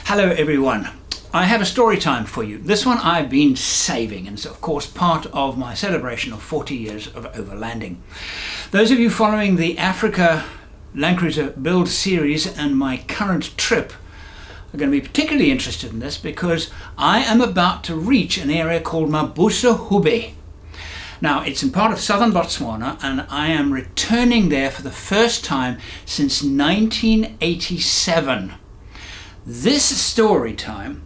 Hello everyone. I have a story time for you. This one I've been saving, and it's of course part of my celebration of 40 years of overlanding. Those of you following the Africa Landcruiser build series and my current trip are going to be particularly interested in this because I am about to reach an area called Mabuasehube. Now, it's in part of southern Botswana, and I am returning there for the first time since 1987. This story time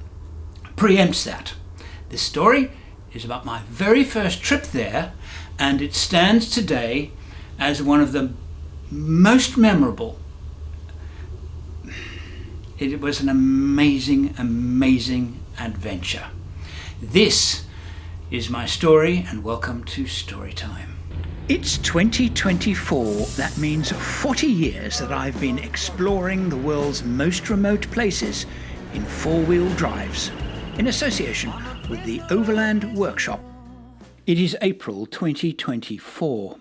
preempts that. This story is about my very first trip there, and it stands today as one of the most memorable. It was an amazing, amazing adventure. This is my story, and welcome to Storytime. It's 2024. That means 40 years that I've been exploring the world's most remote places in four-wheel drives, in association with the Overland Workshop. It is April 2024.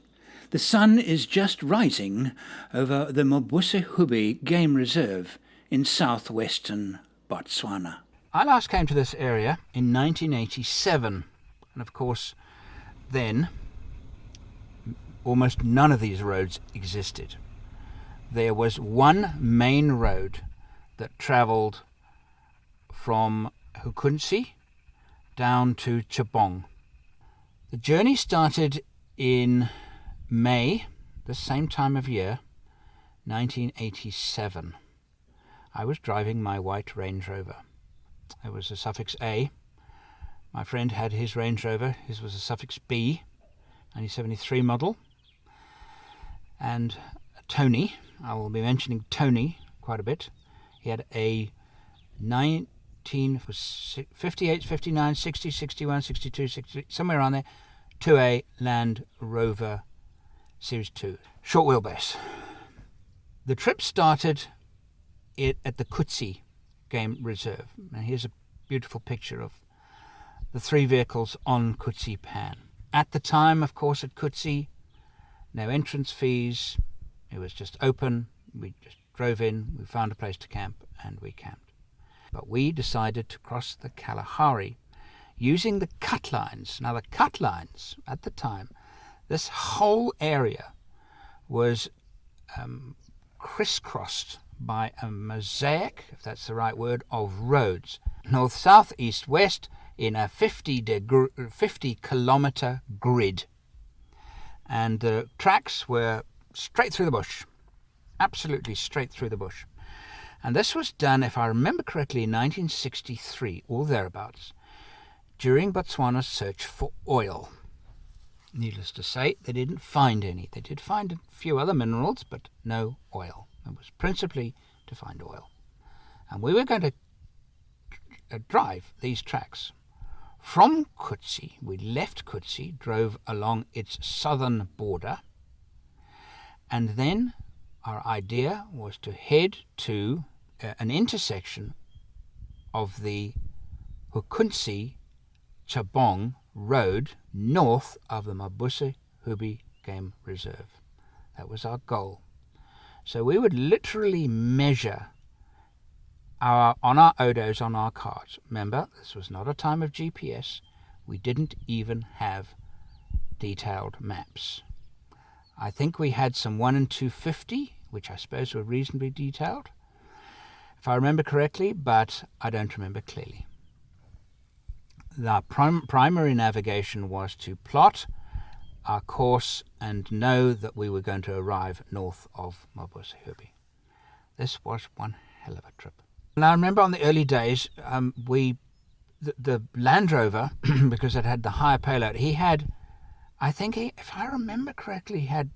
The sun is just rising over the Mabuasehube Game Reserve in southwestern Botswana. I last came to this area in 1987, and of course then almost none of these roads existed. There was one main road that travelled from Hukunsi down to Chabong. The journey started in May, the same time of year, 1987. I was driving my white Range Rover. It was a suffix A. My friend had his Range Rover. His was a suffix B, 1973 model. And Tony, I will be mentioning Tony quite a bit. He had a 1958, 59, 60, 61, 62, 63, somewhere around there, 2A Land Rover Series 2, short wheelbase. The trip started at the Kutsi Game Reserve. Now here's a beautiful picture of the three vehicles on Kutsi Pan. At the time, of course, at Kutsi, no entrance fees. It was just open. We just drove in, we found a place to camp, and we camped. But we decided to cross the Kalahari using the cut lines. Now the cut lines at the time, this whole area was crisscrossed by a mosaic, if that's the right word, of roads. North, south, east, west, in a 50-kilometre grid. And the tracks were straight through the bush. Absolutely straight through the bush. And this was done, if I remember correctly, in 1963, or thereabouts, during Botswana's search for oil. Needless to say, they didn't find any. They did find a few other minerals, but no oil. It was principally to find oil. And we were going to drive these tracks. From Kutsi, we left Kutsi, drove along its southern border, and then our idea was to head to an intersection of the Hukunsi-Chabong Road north of the Mabuasehube Game Reserve. That was our goal. So we would literally measure on our Odos, on our cards. Remember, this was not a time of GPS. We didn't even have detailed maps. I think we had some 1 and 250, which I suppose were reasonably detailed, if I remember correctly, but I don't remember clearly. The primary navigation was to plot our course and know that we were going to arrive north of Mabuasehube. This was one hell of a trip. Now, I remember on the early days, the Land Rover, because it had the higher payload, he had, if I remember correctly, he had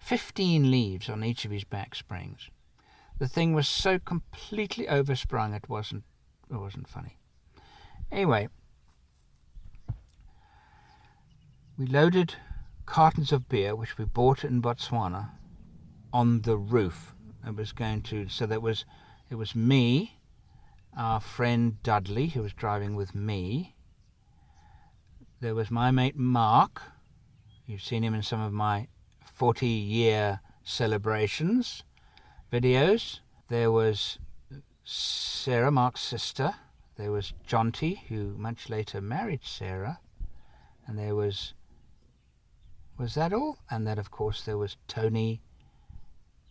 15 leaves on each of his back springs. The thing was so completely oversprung, it wasn't funny. Anyway, we loaded cartons of beer, which we bought in Botswana, on the roof. It was me, our friend Dudley, who was driving with me. There was my mate Mark. You've seen him in some of my 40-year celebrations videos. There was Sarah, Mark's sister. There was Jonty, who much later married Sarah. And there was that all? And then, of course, there was Tony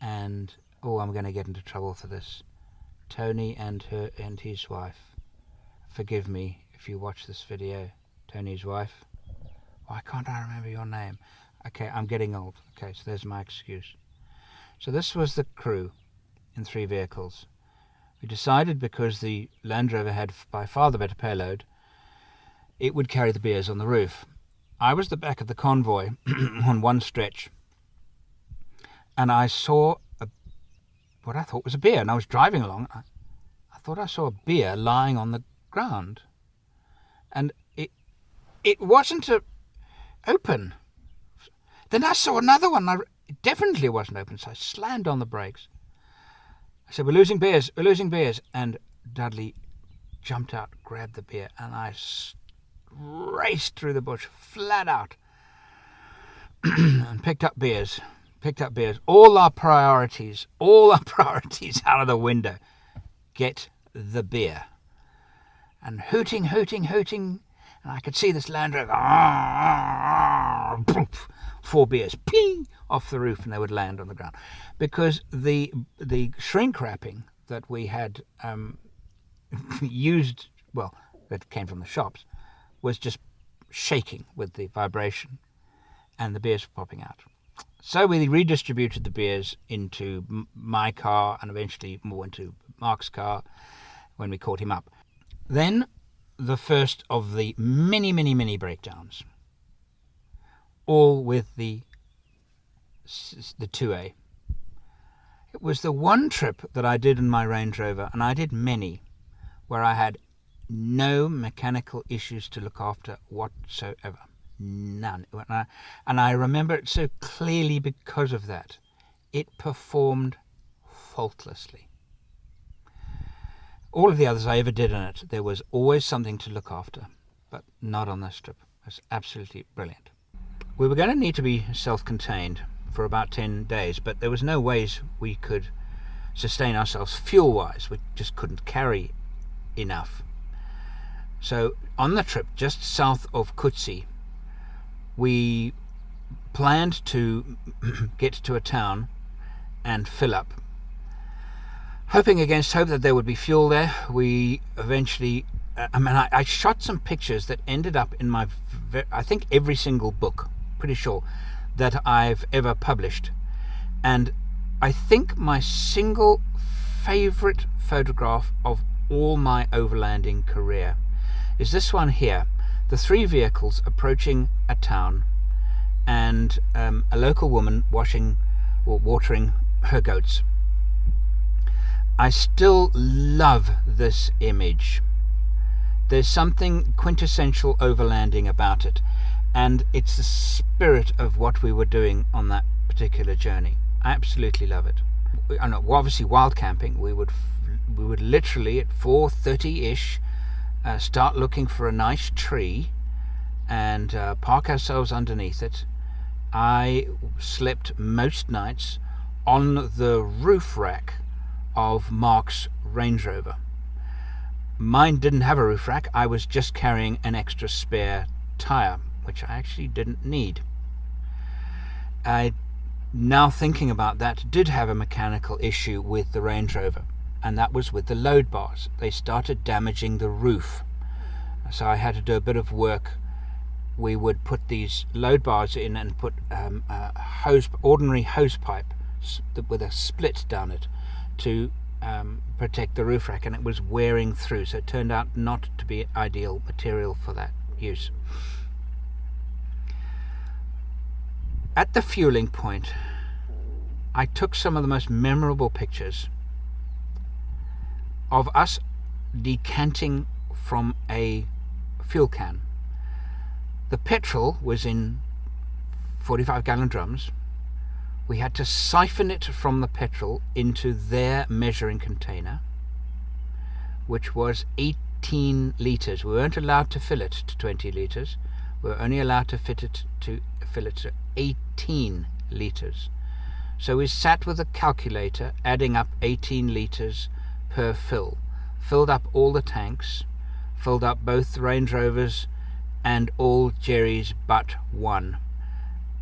and... Oh, I'm going to get into trouble for this. Tony and his wife. Forgive me if you watch this video. Tony's wife. Why can't I remember your name? Okay, I'm getting old. Okay, so there's my excuse. So this was the crew in 3 vehicles. We decided, because the Land Rover had by far the better payload, it would carry the beers on the roof. I was the back of the convoy on one stretch, and I saw what I thought was a beer, and I was driving along. I thought I saw a beer lying on the ground, and it wasn't open. Then I saw another one. It definitely wasn't open, so I slammed on the brakes. I said, we're losing beers. And Dudley jumped out, grabbed the beer, and I raced through the bush, flat out, and picked up beers. All our priorities out of the window. Get the beer. And hooting, and I could see this Land Rover, 4 beers, ping, off the roof, and they would land on the ground. Because the shrink wrapping that we had used, well, that came from the shops, was just shaking with the vibration, and the beers were popping out. So we redistributed the beers into my car and eventually more into Mark's car when we caught him up. Then the first of the many breakdowns, all with the 2A. It was the one trip that I did in my Range Rover, and I did many, where I had no mechanical issues to look after whatsoever. None. And I remember it so clearly because of that. It performed faultlessly. All of the others I ever did in it, there was always something to look after, but not on this trip. It was absolutely brilliant. We were going to need to be self-contained for about 10 days, but there was no ways we could sustain ourselves fuel-wise. We just couldn't carry enough. So on the trip, just south of Kutsi, we planned to get to a town and fill up. Hoping against hope that there would be fuel there, we eventually... I shot some pictures that ended up in my... I think every single book, pretty sure, that I've ever published. And I think my single favourite photograph of all my overlanding career is this one here. The 3 vehicles approaching a town, and a local woman watering her goats. I still love this image. There's something quintessential overlanding about it, and it's the spirit of what we were doing on that particular journey. I absolutely love it. Obviously, wild camping, we would literally at 4:30ish start looking for a nice tree and park ourselves underneath it. I slept most nights on the roof rack of Mark's Range Rover. Mine didn't have a roof rack. I was just carrying an extra spare tyre, which I actually didn't need. Now thinking about that, did have a mechanical issue with the Range Rover, and that was with the load bars. They started damaging the roof, so I had to do a bit of work. We would put these load bars in and put ordinary hose pipe with a split down it to protect the roof rack, and it was wearing through, so it turned out not to be ideal material for that use. At the fueling point, I took some of the most memorable pictures of us decanting from a fuel can. The petrol was in 45-gallon drums. We had to siphon it from the petrol into their measuring container, which was 18 litres. We weren't allowed to fill it to 20 litres. We were only allowed to fill it to 18 litres. So we sat with a calculator adding up 18 litres per fill. Filled up all the tanks, filled up both Range Rovers and all Jerry's but one.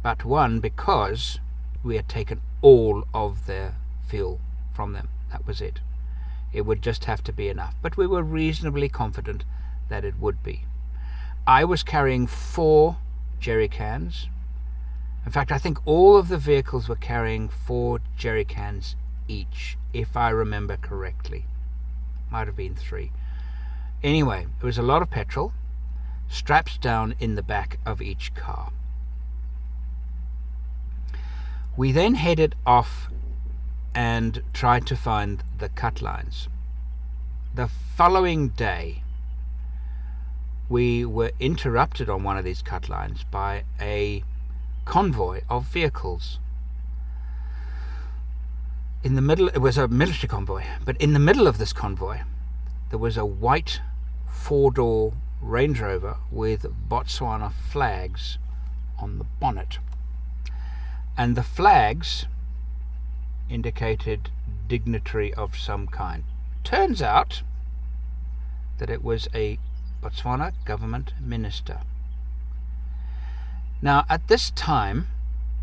But one because we had taken all of their fuel from them. That was it. It would just have to be enough. But we were reasonably confident that it would be. I was carrying 4 jerry cans. In fact, I think all of the vehicles were carrying 4 jerry cans each, if I remember correctly. Might have been 3. Anyway, it was a lot of petrol, straps down in the back of each car. We then headed off and tried to find the cut lines. The following day, we were interrupted on one of these cut lines by a convoy of vehicles. In the middle, it was a military convoy, but in the middle of this convoy, there was a white 4-door Range Rover with Botswana flags on the bonnet. And the flags indicated dignitary of some kind. Turns out that it was a Botswana government minister. Now, at this time,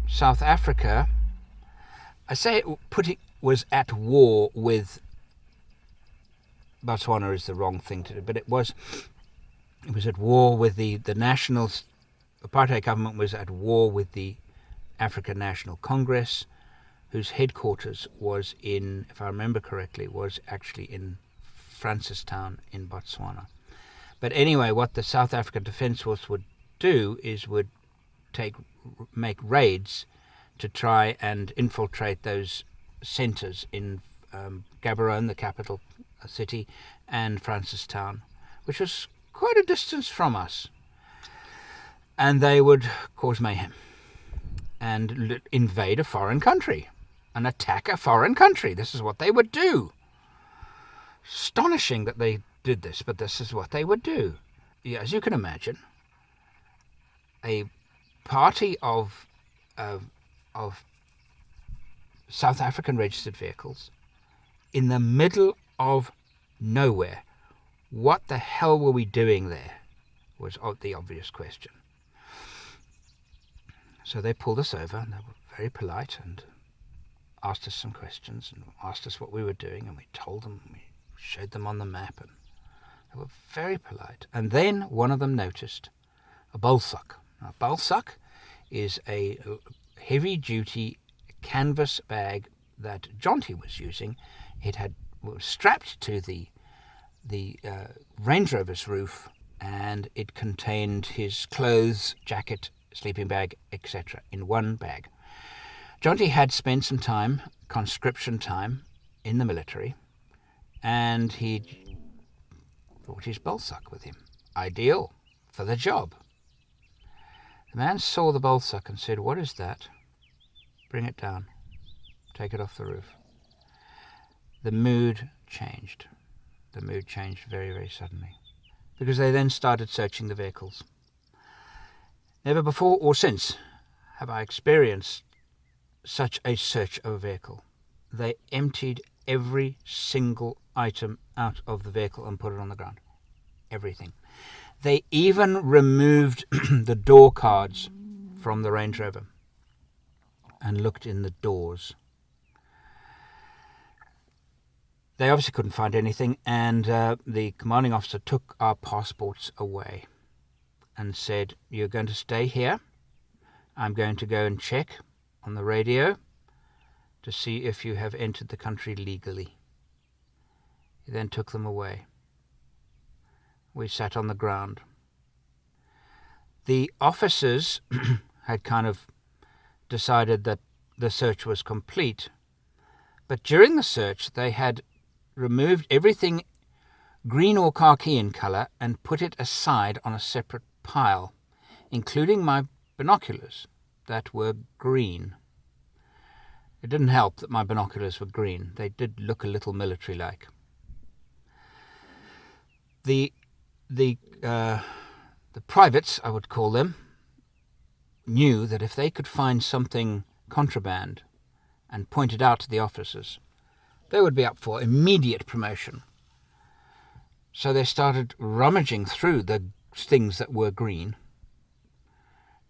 South Africa, I say it was at war with Botswana is the wrong thing to do, but it was at war with the national apartheid government was at war with the African National Congress, whose headquarters was in, if I remember correctly, was actually in Francistown in Botswana. But anyway, what the South African Defence Force would do is would make raids to try and infiltrate those centres in Gaborone, the capital city, and Francistown, which was quite a distance from us. And they would cause mayhem and invade a foreign country and attack a foreign country. This is what they would do. Astonishing that they did this, but this is what they would do. Yeah, as you can imagine, a party of South African registered vehicles in the middle of nowhere. What the hell were we doing there? Was the obvious question. So they pulled us over, and they were very polite and asked us some questions and asked us what we were doing, and we told them, we showed them on the map, and they were very polite. And then one of them noticed a balsak. Now, a balsak is a heavy-duty canvas bag that Jonty was using. It was strapped to the Range Rover's roof, and it contained his clothes, jacket, sleeping bag, etc. in one bag. Jonty had spent some time, conscription time, in the military, and he brought his balsak with him. Ideal for the job. The man saw the balsak and said, "What is that? Bring it down. Take it off the roof." The mood changed. The mood changed very, very suddenly, because they then started searching the vehicles. Never before or since have I experienced such a search of a vehicle. They emptied every single item out of the vehicle and put it on the ground. Everything. They even removed the door cards from the Range Rover and looked in the doors. They obviously couldn't find anything, and the commanding officer took our passports away and said, "You're going to stay here. I'm going to go and check on the radio to see if you have entered the country legally." He then took them away. We sat on the ground. The officers had kind of decided that the search was complete, but during the search they had removed everything green or khaki in colour and put it aside on a separate pile, including my binoculars that were green. It didn't help that my binoculars were green. They did look a little military-like. The privates, I would call them, knew that if they could find something contraband and point it out to the officers, they would be up for immediate promotion. So they started rummaging through the things that were green.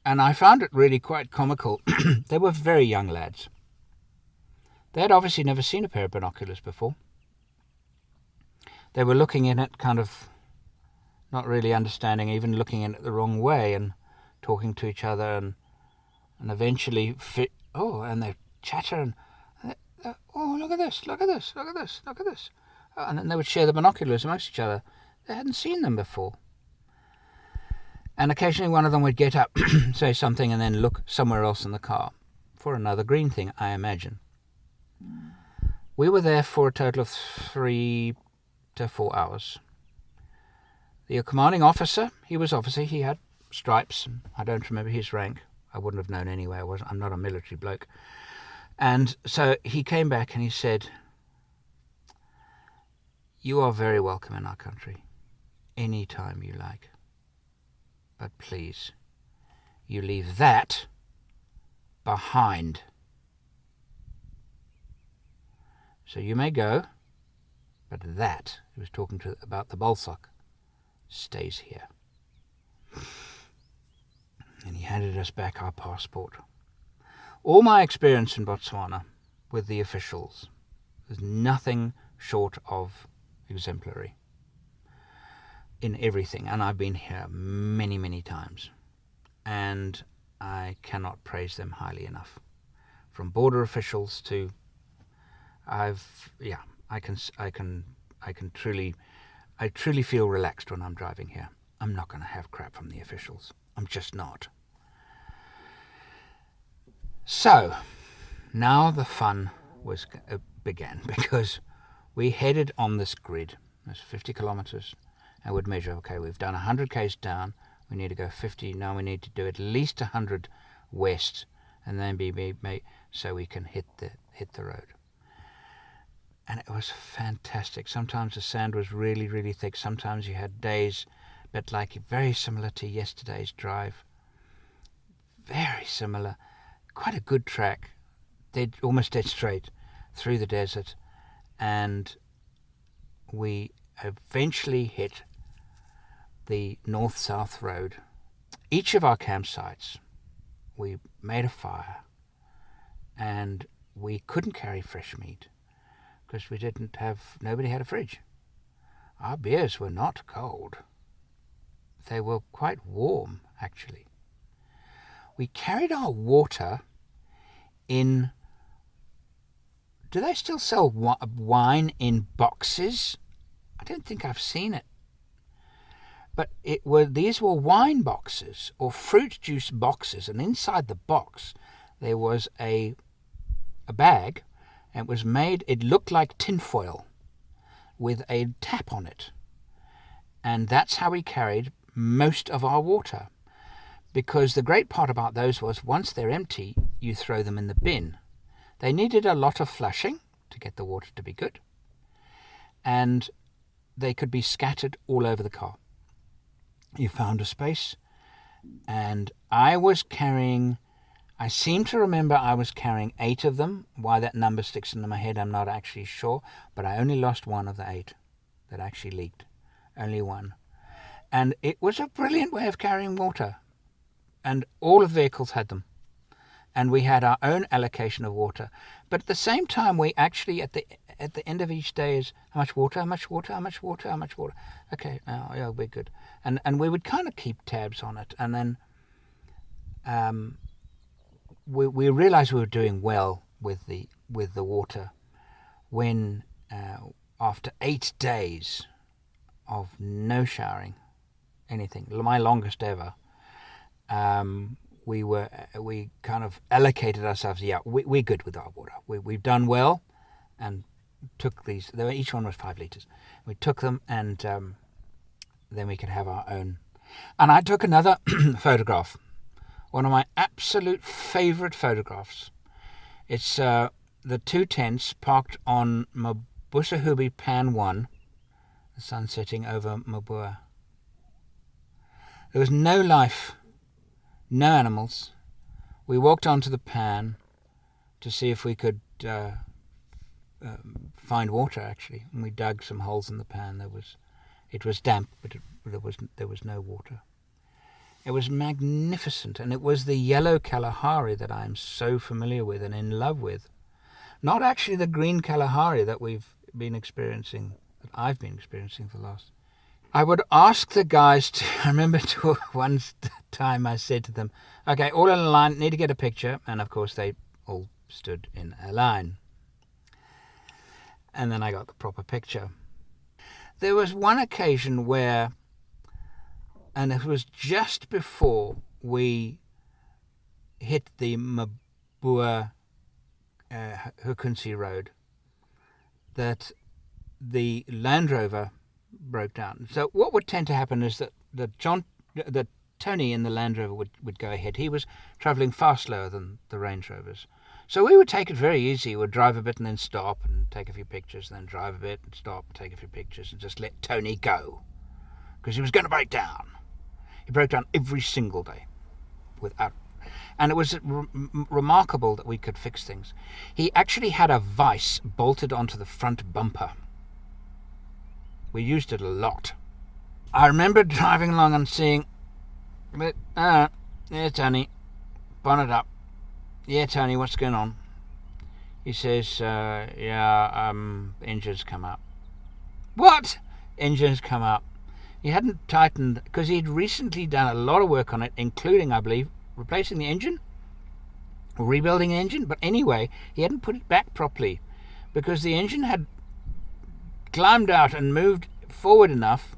And I found it really quite comical. They were very young lads. They had obviously never seen a pair of binoculars before. They were looking in it kind of not really understanding, even looking in it the wrong way and talking to each other and eventually and they chatter and look at this, look at this, look at this, look at this. And then they would share the binoculars amongst each other. They hadn't seen them before. And occasionally one of them would get up, say something, and then look somewhere else in the car for another green thing, I imagine. We were there for a total of 3 to 4 hours. The commanding officer, he had stripes. I don't remember his rank. I wouldn't have known anyway. I'm not a military bloke. And so he came back and he said, "You are very welcome in our country, any time you like. But please, you leave that behind. So you may go, but that," he was talking about the Balsock, "stays here." And he handed us back our passport. All my experience in Botswana with the officials was nothing short of exemplary in everything. And I've been here many, many times. And I cannot praise them highly enough. From border officials to I truly feel relaxed when I'm driving here. I'm not going to have crap from the officials. I'm just not. So, now the fun began, because we headed on this grid. It's 50 kilometers. I would measure, okay, we've done 100 k's down. We need to go 50. Now we need to do at least 100 west, and then so we can hit the road. And it was fantastic. Sometimes the sand was really, really thick. Sometimes you had days, but very similar to yesterday's drive. Very similar. Quite a good track. Almost dead straight through the desert. And we eventually hit the north-south road. Each of our campsites, we made a fire. And we couldn't carry fresh meat, because nobody had a fridge. Our beers were not cold. They were quite warm, actually. We carried our water in... Do they still sell wine in boxes? I don't think I've seen it. But these were wine boxes or fruit juice boxes, and inside the box there was a bag. It looked like tinfoil with a tap on it. And that's how we carried most of our water. Because the great part about those was, once they're empty, you throw them in the bin. They needed a lot of flushing to get the water to be good. And they could be scattered all over the car. You found a space. And I seem to remember I was carrying 8 of them. Why that number sticks into my head, I'm not actually sure. But I only lost 1 of the 8 that actually leaked. Only 1. And it was a brilliant way of carrying water. And all of the vehicles had them. And we had our own allocation of water. But at the same time, we actually, at the end of each day, is how much water, how much water, how much water, how much water. Okay, yeah, we're good. And we would kind of keep tabs on it. And then we realized we were doing well with the water when after 8 days of no showering, anything, my longest ever, we kind of allocated ourselves. Yeah, we're good with our water. We've done well, and took these. Each one was 5 liters. We took them, and then we could have our own. And I took another photograph. One of my absolute favourite photographs. It's the 2 tents parked on Mabuasehube Pan 1, the sun setting over Mabua. There was no life, no animals. We walked onto the pan to see if we could find water actually, and we dug some holes in the pan. It was damp, but there was no water. It was magnificent, and it was the yellow Kalahari that I am so familiar with and in love with. Not actually the green Kalahari that I've been experiencing for the last. I would ask the guys to, I remember one time I said to them, okay, all in a line, need to get a picture, and of course they all stood in a line. And then I got the proper picture. There was one occasion where, and it was just before we hit the Mabuasehube Road, that the Land Rover broke down. So what would tend to happen is that Tony in the Land Rover would go ahead. He was travelling far slower than the Range Rovers. So we would take it very easy. We'd drive a bit and then stop and take a few pictures, and then drive a bit and stop and take a few pictures, and just let Tony go, because he was going to break down. He broke down every single day, and it was remarkable that we could fix things. He actually had a vice bolted onto the front bumper. We used it a lot. I remember driving along and seeing, yeah, Tony, bonnet up. Yeah, Tony, what's going on? He says, engine's come up. What? Engine's come up. He hadn't tightened, because he'd recently done a lot of work on it, including, I believe, replacing the engine, or rebuilding the engine. But anyway, he hadn't put it back properly, because the engine had climbed out and moved forward enough,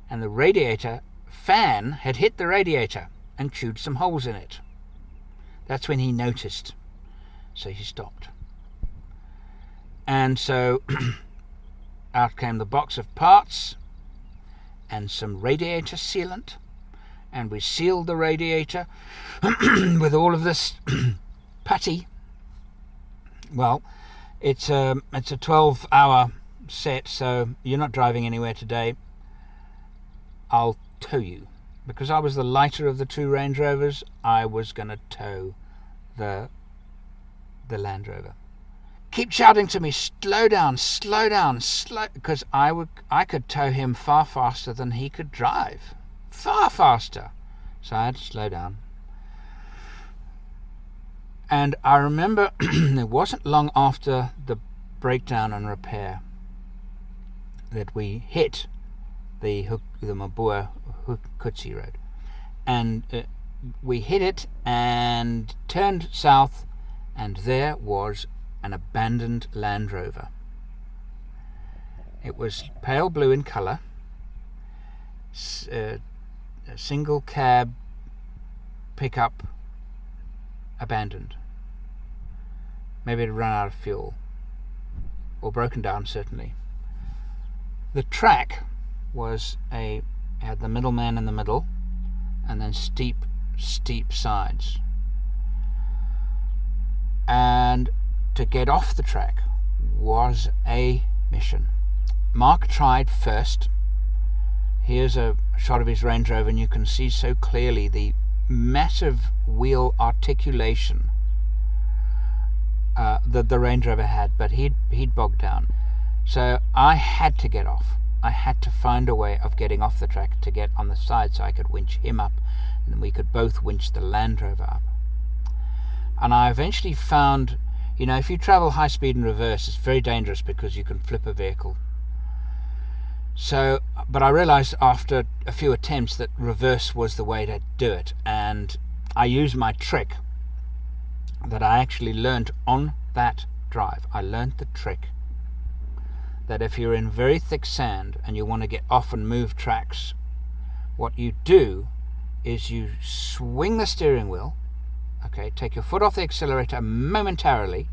and the radiator fan had hit the radiator and chewed some holes in it. That's when he noticed. So he stopped. And so out came the box of parts and some radiator sealant, and we sealed the radiator with all of this putty. Well, it's a 12-hour set, so you're not driving anywhere today. I'll tow you. Because I was the lighter of the two Range Rovers, I was going to tow the Land Rover. Keep shouting to me, slow down, because I could tow him far faster than he could drive. Far faster. So I had to slow down. And I remember it wasn't long after the breakdown and repair that we hit the Mabuasehube Road, and we hit it and turned south, and there was an abandoned Land Rover. It was pale blue in colour, a single cab pickup, abandoned. Maybe it had run out of fuel, or broken down, certainly. The track had the middleman in the middle, and then steep sides. And to get off the track was a mission. Mark tried first. Here's a shot of his Range Rover, and you can see so clearly the massive wheel articulation that the Range Rover had, but he'd bogged down. So I had to get off. I had to find a way of getting off the track to get on the side so I could winch him up, and then we could both winch the Land Rover up. And I eventually found, if you travel high speed in reverse, it's very dangerous because you can flip a vehicle. So, but I realized after a few attempts that reverse was the way to do it, and I used my trick that I actually learnt on that drive. I learnt the trick that if you're in very thick sand and you want to get off and move tracks, what you do is you swing the steering wheel, take your foot off the accelerator momentarily,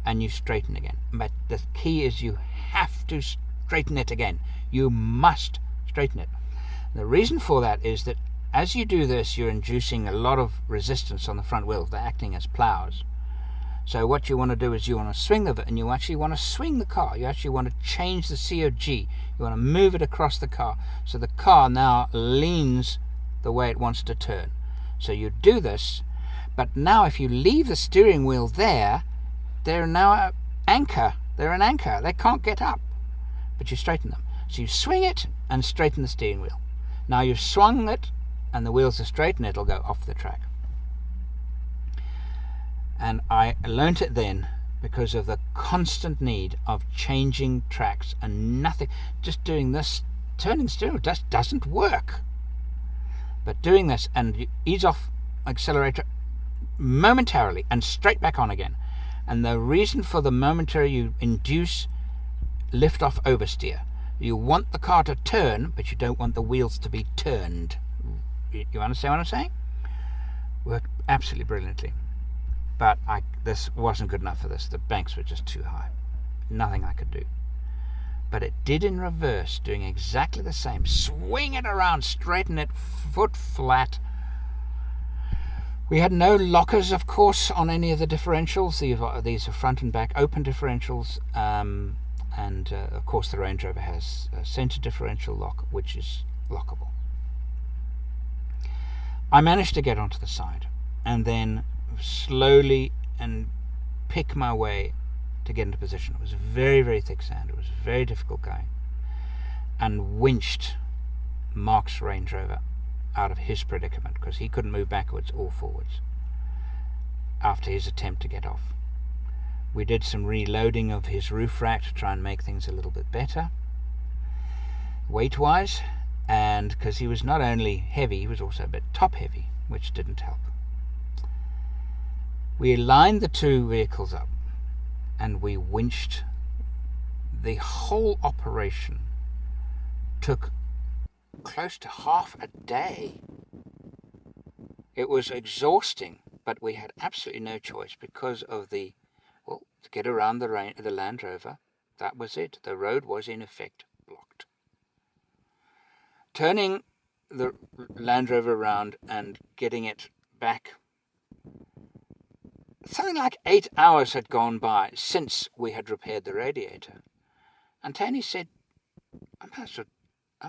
and you straighten again. But the key is you have to straighten it again. You must straighten it. The reason for that is that as you do this, you're inducing a lot of resistance on the front wheels. They're acting as plows. So what you want to do is you want to swing the, and you actually want to swing the car. You actually want to change the COG. You want to move it across the car. So the car now leans the way it wants to turn. So you do this, but now if you leave the steering wheel there, they're now an anchor. They're an anchor. They can't get up. But you straighten them. So you swing it and straighten the steering wheel. Now you've swung it and the wheels are straight and it'll go off the track. And I learnt it then because of the constant need of changing tracks and nothing. Just doing this, turning the steering wheel just doesn't work. But doing this and you ease off accelerator momentarily and straight back on again. And the reason for the momentary, you induce lift off oversteer. You want the car to turn, but you don't want the wheels to be turned. You understand what I'm saying? Worked absolutely brilliantly. But this wasn't good enough for this. The banks were just too high. Nothing I could do. But it did in reverse, doing exactly the same. Swing it around, straighten it, foot flat. We had no lockers, of course, on any of the differentials. These are front and back open differentials. And of course the Range Rover has a center differential lock, which is lockable. I managed to get onto the side and then slowly and pick my way to get into position. It was very, very thick sand. It was very difficult going. And winched Mark's Range Rover out of his predicament because he couldn't move backwards or forwards after his attempt to get off. We did some reloading of his roof rack to try and make things a little bit better weight-wise, and because he was not only heavy, he was also a bit top-heavy, which didn't help. We aligned the two vehicles up and we winched. The whole operation took close to half a day. It was exhausting, but we had absolutely no choice because of to get around the Land Rover. That was it. The road was in effect blocked. Turning the Land Rover around and getting it back, something like 8 hours had gone by since we had repaired the radiator. And Tony said, I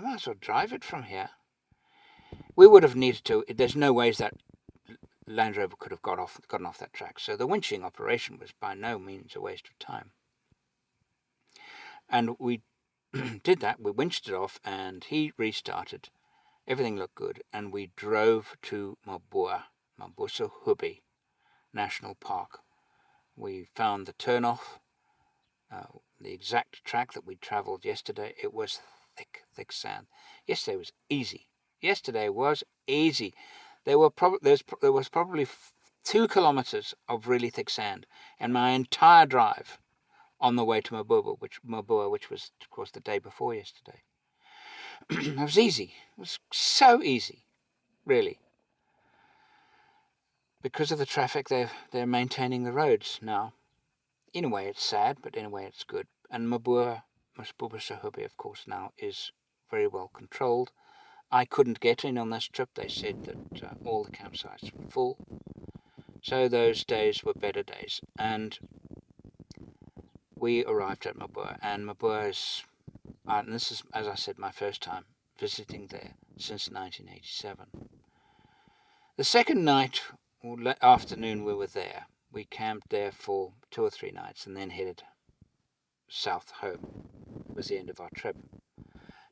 might as well drive it from here. We would have needed to. There's no ways that Land Rover could have gotten off that track. So the winching operation was by no means a waste of time. And we did that. We winched it off and he restarted. Everything looked good. And we drove to Mabuasehube National Park. We found the turnoff, the exact track that we travelled yesterday. It was thick sand. Yesterday was easy. There was probably 2 kilometers of really thick sand, and my entire drive on the way to Mabua, which was, of course, the day before yesterday. It was easy. It was so easy, really. Because of the traffic, they're maintaining the roads now. In a way, it's sad, but in a way, it's good. And Mabuasehube, of course, now is very well controlled. I couldn't get in on this trip. They said that all the campsites were full. So those days were better days. And we arrived at Mabua. And Mabua is, and this is, as I said, my first time visiting there since 1987. The second night, or afternoon, we were there. We camped there for 2 or 3 nights and then headed south home. It was the end of our trip.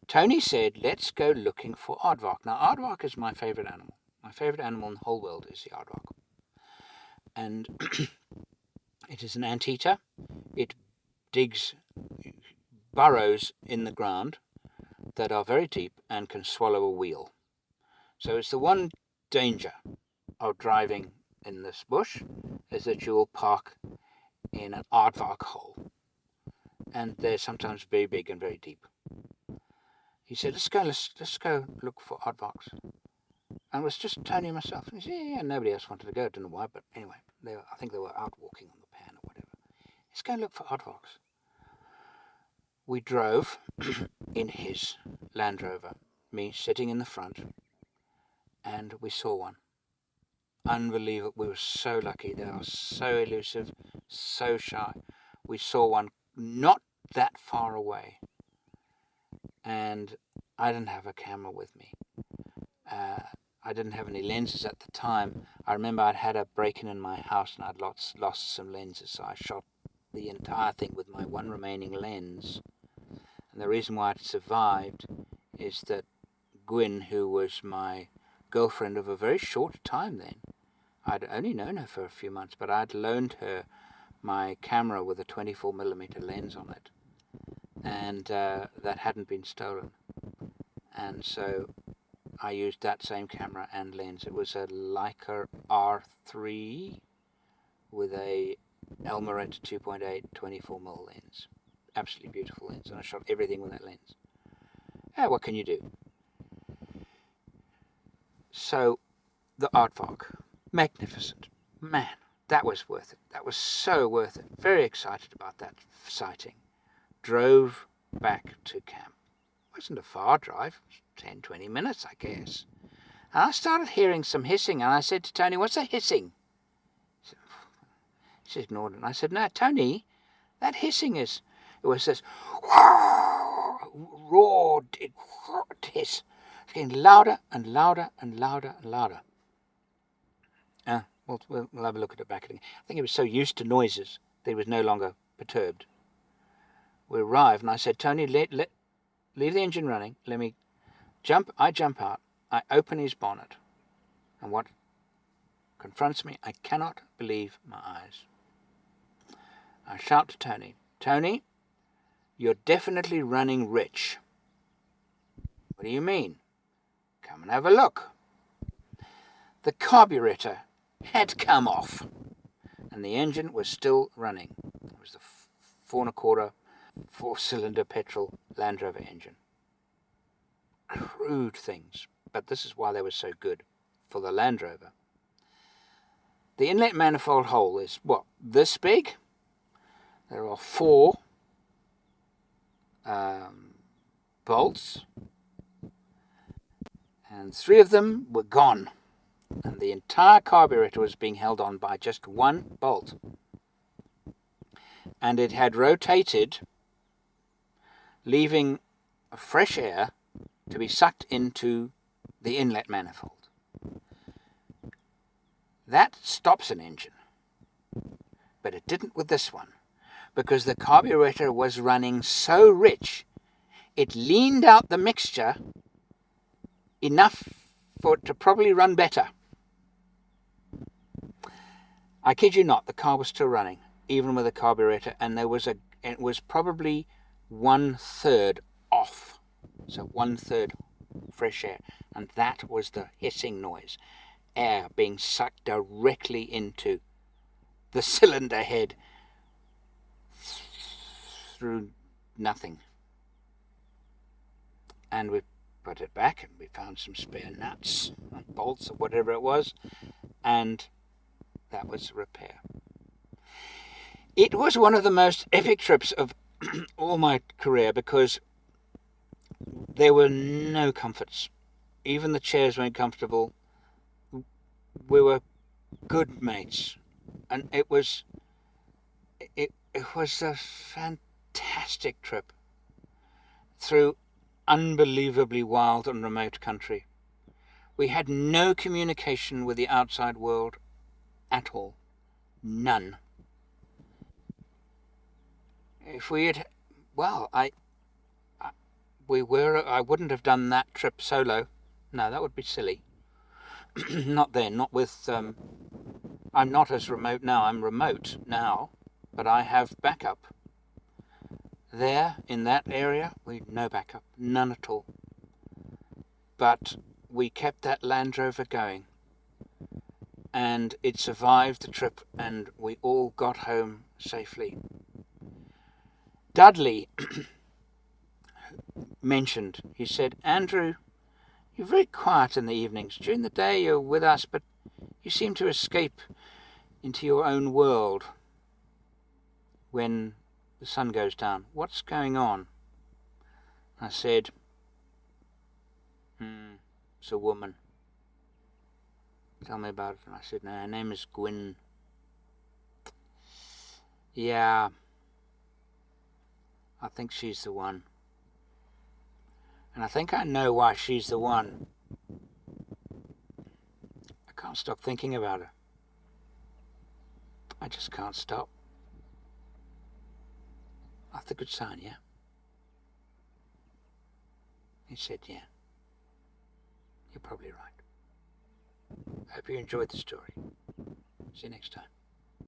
Tony said, let's go looking for aardvark. Now, aardvark is my favourite animal. My favourite animal in the whole world is the aardvark. And it is an anteater. It digs burrows in the ground that are very deep and can swallow a wheel. So it's the one danger of driving in this bush is that you will park in an aardvark hole. And they're sometimes very big and very deep. He said, let's go look for aardvarks. And it was just Tony and myself. And he said, yeah, nobody else wanted to go. I don't know why, but anyway, I think they were out walking on the pan or whatever. Let's go look for aardvarks. We drove in his Land Rover, me sitting in the front, and we saw one. Unbelievable. We were so lucky. They are so elusive, so shy. We saw one not that far away. And I didn't have a camera with me. I didn't have any lenses at the time. I remember I'd had a break-in my house and I'd lost some lenses, so I shot the entire thing with my one remaining lens. And the reason why it survived is that Gwyn, who was my girlfriend of a very short time then, I'd only known her for a few months, but I'd loaned her my camera with a 24mm lens on it, and that hadn't been stolen. And so I used that same camera and lens. It was a Leica R3 with a Elmaret 2.8 24mm lens. Absolutely beautiful lens, and I shot everything with that lens. What can you do? So, the aardvark, magnificent. Man, that was worth it. That was so worth it. Very excited about that sighting. Drove back to camp. Wasn't a far drive, 10, 20 minutes, I guess. And I started hearing some hissing, and I said to Tony, "What's that hissing?" She ignored it. And I said, "No, Tony, that hissing is..." It was this raw hiss. It's getting louder and louder and louder and louder. We'll have a look at it back again. I think he was so used to noises that he was no longer perturbed. We arrived, and I said, "Tony, leave the engine running. Let me jump." I jump out. I open his bonnet. And what confronts me, I cannot believe my eyes. I shout to Tony, "Tony, you're definitely running rich." "What do you mean?" "Come and have a look." The carburetor had come off, and the engine was still running. It was the 4.25 4-cylinder petrol Land Rover engine. Crude things, but this is why they were so good for the Land Rover. The inlet manifold hole is, this big? There are 4 bolts, and 3 of them were gone, and the entire carburetor was being held on by just 1 bolt. And it had rotated, leaving fresh air to be sucked into the inlet manifold. That stops an engine, but it didn't with this one, because the carburetor was running so rich, it leaned out the mixture enough for it to probably run better. I kid you not, the car was still running, even with the carburetor, and it was probably 1/3 off, so 1/3 fresh air, and that was the hissing noise, air being sucked directly into the cylinder head through nothing. And we put it back, and we found some spare nuts and bolts or whatever it was, and that was a repair. It was one of the most epic trips of all my career, because there were no comforts. Even the chairs weren't comfortable. We were good mates, and it was a fantastic trip through unbelievably wild and remote country. We had no communication with the outside world at all. None. If we had, I wouldn't have done that trip solo. No, that would be silly. Not then, not with, I'm not as remote now. I'm remote now, but I have backup. There, in that area, no backup, none at all. But we kept that Land Rover going, and it survived the trip, and we all got home safely. Dudley mentioned, he said, "Andrew, you're very quiet in the evenings. During the day you're with us, but you seem to escape into your own world when the sun goes down. What's going on?" I said, "It's a woman." "Tell me about it." And I said, "No, her name is Gwyn." "Yeah, I think she's the one. And I think I know why she's the one. I can't stop thinking about her. I just can't stop." That's a good sign, yeah? He said, yeah. You're probably right. Hope you enjoyed the story. See you next time.